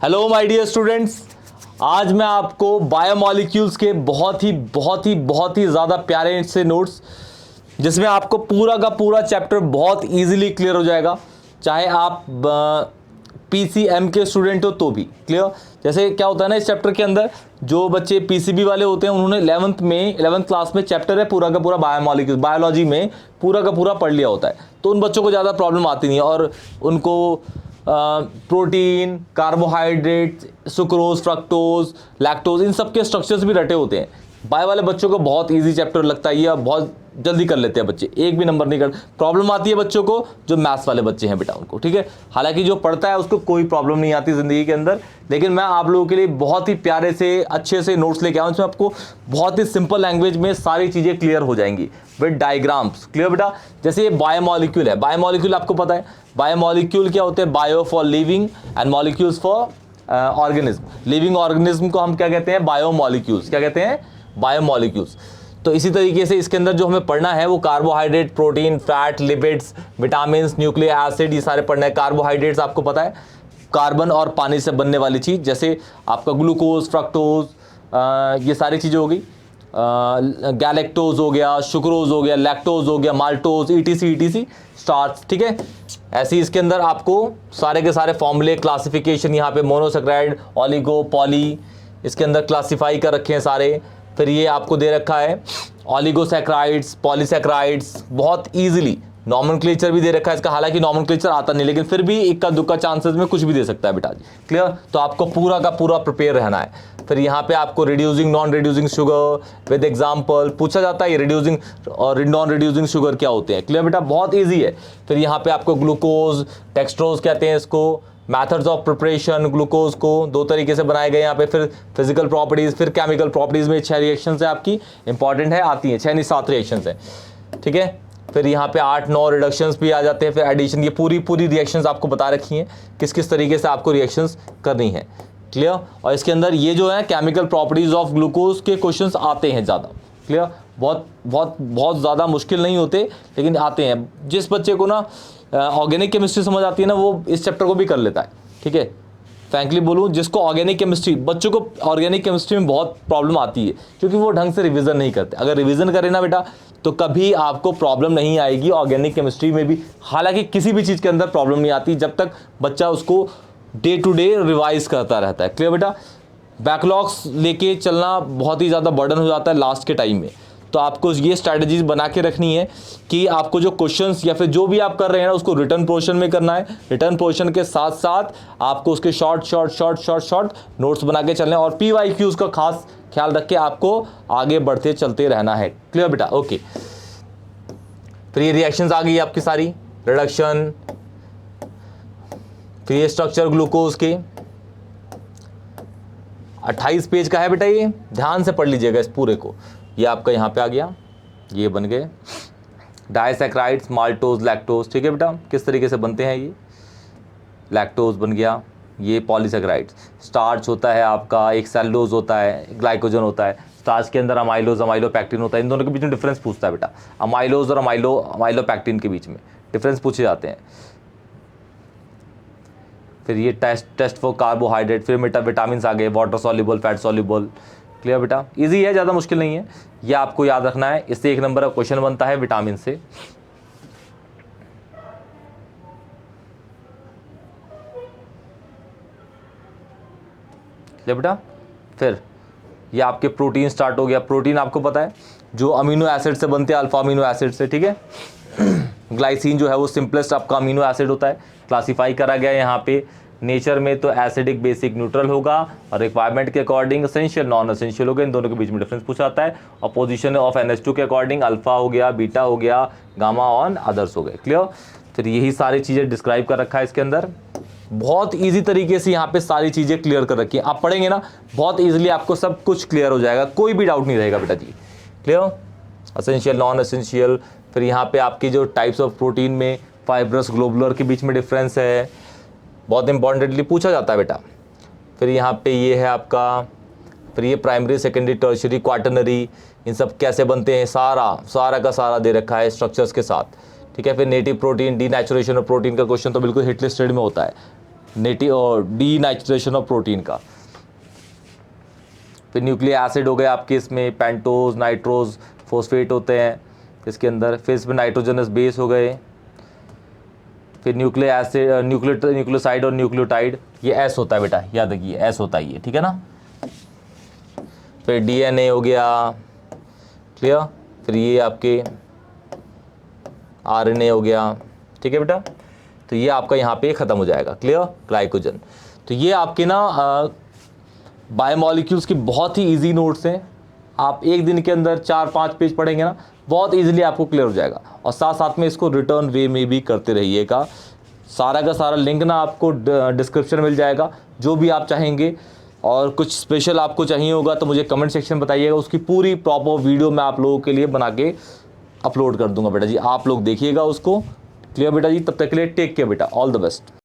Hello my dear students, आज मैं आपको बायोमॉलिक्यूल्स के बहुत ही ज़्यादा प्यारे से नोट्स, जिसमें आपको पूरा का पूरा चैप्टर बहुत इजीली क्लियर हो जाएगा, चाहे आप पीसीएम के स्टूडेंट हो तो भी क्लियर। जैसे क्या होता है ना, इस चैप्टर के अंदर जो बच्चे पीसीबी वाले होते हैं उन्होंने 11th क्लास में चैप्टर है पूरा का पूरा बायोमॉलिक्यूल्स, बायोलॉजी में पूरा का पूरा पढ़ लिया होता है, तो उन बच्चों को ज़्यादा प्रॉब्लम आती नहीं है और उनको protein, carbohydrate, sucrose, fructose, lactose, इन सब के स्ट्रक्चर्स भी रटे होते हैं। बायो वाले बच्चों को बहुत इजी चैप्टर लगता है, ये बहुत जल्दी कर लेते हैं बच्चे, एक भी नंबर नहीं कर। प्रॉब्लम आती है बच्चों को जो मैथ्स वाले बच्चे हैं बेटा उनको, ठीक है। हालांकि जो पढ़ता है उसको कोई प्रॉब्लम नहीं आती ज़िंदगी के अंदर, लेकिन मैं आप लोगों के लिए बहुत ही प्यारे से अच्छे से नोट्स लेके आऊँ, इसमें आपको बहुत ही सिंपल लैंग्वेज में सारी चीज़ें क्लियर हो जाएंगी विद डायग्राम्स। क्लियर बेटा। जैसे ये बायोमॉलिक्यूल है, बायोमॉलिक्यूल आपको पता है बायोमॉलिक्यूल क्या होते हैं? Bio for living and molecules for organism. Living organism को हम क्या कहते हैं? बायोमॉलिक्यूल्स। क्या कहते हैं? बायोमॉलिक्यूल्स। तो इसी तरीके से इसके अंदर जो हमें पढ़ना है वो carbohydrate, protein, fat, lipids, vitamin, nucleic acid, ये सारे पढ़ना है। कार्बोहाइड्रेट्स आपको पता है कार्बन और पानी से बनने वाली चीज़, जैसे आपका ग्लूकोज, फ्रक्टोज, ये सारी चीज़ें हो गई। गैलेक्टोज हो गया, शुक्रोज हो गया, लैक्टोज हो गया, माल्टोज, ईटीसी स्टार्च, ठीक है। ऐसे ही इसके अंदर आपको सारे के सारे फॉर्मूले, क्लासिफिकेशन, यहाँ पे मोनोसेक्राइड, ऑलिगो, पॉली, इसके अंदर क्लासिफाई कर रखे हैं सारे। फिर ये आपको दे रखा है ऑलिगोसैक्राइड्स, पॉलीसैक्राइड्स, बहुत ईजिली नॉमेनक्लेचर भी दे रखा है इसका। हालांकि नॉमेनक्लेचर आता नहीं, लेकिन फिर भी इक्का दुक्का चांसेस में कुछ भी दे सकता है बेटा जी। क्लियर। तो आपको पूरा का पूरा प्रिपेयर रहना है। फिर यहाँ पे आपको reducing, non reducing sugar with example पूछा जाता है। ये रिड्यूसिंग और नॉन रिड्यूसिंग शुगर क्या होते हैं? क्लियर बेटा, बहुत ईजी है। फिर यहाँ पे आपको ग्लूकोज, डेक्सट्रोज कहते हैं इसको। मैथड्स ऑफ प्रिपरेशन, ग्लूकोज को दो तरीके से बनाए गए यहाँ पे। फिर फिजिकल प्रॉपर्टीज, फिर केमिकल प्रॉपर्टीज में 6 रिएक्शंस है आपकी, इंपॉर्टेंट है, आती है 6 नहीं 7 रिएक्शंस है, ठीक है। फिर यहाँ पे 8-9 रिडक्शंस भी आ जाते हैं, फिर एडिशन, ये पूरी रिएक्शंस आपको बता रखी हैं किस किस तरीके से आपको रिएक्शंस करनी है। क्लियर। और इसके अंदर ये जो है केमिकल प्रॉपर्टीज ऑफ ग्लूकोज के क्वेश्चंस आते हैं ज़्यादा। क्लियर। बहुत ज़्यादा मुश्किल नहीं होते, लेकिन आते हैं। जिस बच्चे को ना ऑर्गेनिक केमिस्ट्री समझ आती है ना, वो इस चैप्टर को भी कर लेता है, ठीक है। फ्रैंकली बोलूँ, जिसको ऑर्गेनिक केमिस्ट्री, बच्चों को ऑर्गेनिक केमिस्ट्री में बहुत प्रॉब्लम आती है क्योंकि वो ढंग से रिवीजन नहीं करते। अगर रिवीजन करें ना बेटा तो कभी आपको प्रॉब्लम नहीं आएगी ऑर्गेनिक केमिस्ट्री में भी। हालांकि किसी भी चीज़ के अंदर प्रॉब्लम नहीं आती जब तक बच्चा उसको डे टू डे रिवाइज करता रहता है। क्लियर बेटा। बैकलॉग्स लेके चलना बहुत ही ज़्यादा बर्डन हो जाता है लास्ट के टाइम में, तो आपको ये स्ट्रैटेजीज बना के रखनी है कि आपको जो क्वेश्चंस या फिर जो भी आप कर रहे हैं ना उसको रिटर्न पोर्शन में करना है। रिटर्न पोर्शन के साथ साथ आपको उसके शॉर्ट नोट्स बना के चलने, और PYQs का खास ख्याल रख के आपको आगे बढ़ते चलते रहना है। क्लियर बेटा, ओके। फिर ये रिएक्शंस आ गई आपकी सारी, रिडक्शन, फिर ये स्ट्रक्चर ग्लूकोज के 28 पेज का है बेटा, ये ध्यान से पढ़ लीजिएगा इस पूरे को। ये आपका यहाँ पे आ गया, ये बन गए डाइसैक्राइड्स, माल्टोज, लैक्टोज, ठीक है बेटा। किस तरीके से बनते हैं? ये लैक्टोज बन गया, ये पॉलीसैक्राइड्स। स्टार्च होता है आपका, एक सेलुलोज होता है, ग्लाइकोजन होता है। स्टार्च के अंदर अमाइलोज, अमाइलोपैक्टिन होता है। इन दोनों के बीच में डिफरेंस पूछता है बेटा, अमाइलोज और अमाइलोपैक्टिन के बीच में डिफरेंस पूछे जाते हैं। फिर ये टेस्ट फॉर कार्बोहाइड्रेट, फिर विटामिन आ गए, water soluble, fat soluble. Clear बेटा, इजी है, ज़्यादा मुश्किल नहीं है, ये आपको याद रखना है। इससे 1 नंबर का क्वेश्चन बनता है विटामिन से। क्लियर बेटा। फिर ये आपके प्रोटीन स्टार्ट हो गया। प्रोटीन आपको पता है जो अमीनो एसिड से बनते हैं, अल्फा अमीनो एसिड से, ठीक है। ग्लाइसिन जो है वो सिंपलेस्ट आपका अमीनो एसिड होता है। क्लासीफाई करा गया है यहाँ पे नेचर में, तो एसिडिक, बेसिक, न्यूट्रल होगा, और रिक्वायरमेंट के अकॉर्डिंग एसेंशियल, नॉन एसेंशियल होगा। इन दोनों के बीच में डिफरेंस पूछा जाता है। और पोजीशन ऑफ NH2 के अकॉर्डिंग अल्फा हो गया, बीटा हो गया, गामा ऑन अदर्स हो गए। क्लियर। फिर यही सारी चीज़ें डिस्क्राइब कर रखा है इसके अंदर। बहुत ईजी तरीके से यहाँ पे सारी चीज़ें क्लियर कर रखी है। आप पढ़ेंगे ना बहुत ईजिली आपको सब कुछ क्लियर हो जाएगा, कोई भी डाउट नहीं रहेगा बेटा जी। क्लियर। Essential, non essential. फिर यहाँ पे आपकी जो टाइप्स ऑफ प्रोटीन में फाइब्रस, ग्लोबुलर के बीच में डिफरेंस है, बहुत इंपॉर्टेंटली पूछा जाता है बेटा। फिर यहाँ पे ये है आपका, फिर ये प्राइमरी, सेकेंडरी, टर्शियरी, क्वाटरनरी, इन सब कैसे बनते हैं सारा का सारा दे रखा है स्ट्रक्चर्स के साथ, ठीक है। फिर native protein, denaturation of protein का क्वेश्चन तो बिल्कुल हिट लिस्टेड में होता है। डीनेचुरेशन ऑफ प्रोटीन का। फिर न्यूक्लिक एसिड हो गए आपके, इसमें पेंटोज, नाइट्रोज, फॉस्फेट होते हैं इसके अंदर। फिर इसमें नाइट्रोजनस बेस हो गए। फिर न्यूक्लिक एसिड, न्यूक्लियोसाइड और न्यूक्लियोटाइड, ये एस होता है बेटा, याद रखिए एस होता है ये, ठीक है ना। फिर डीएनए हो गया, क्लियर। फिर ये आपके आरएनए हो गया, ठीक है बेटा। तो ये आपका यहाँ पे ख़त्म हो जाएगा, क्लियर, ग्लाइकोजन। तो ये आपके ना बायोमॉलिक्यूल्स की बहुत ही इजी नोट्स हैं। आप एक दिन के अंदर 4-5 पेज पढ़ेंगे ना, बहुत इजीली आपको क्लियर हो जाएगा। और साथ साथ में इसको रिटर्न वे में भी करते रहिएगा। सारा का सारा लिंक ना आपको डिस्क्रिप्शन मिल जाएगा, जो भी आप चाहेंगे। और कुछ स्पेशल आपको चाहिए होगा तो मुझे कमेंट सेक्शन बताइएगा, उसकी पूरी प्रॉपर वीडियो मैं आप लोगों के लिए बना के अपलोड कर दूंगा बेटा जी। आप लोग देखिएगा उसको, क्लियर बेटा जी। तब तक के लिए टेक केयर बेटा, ऑल द बेस्ट।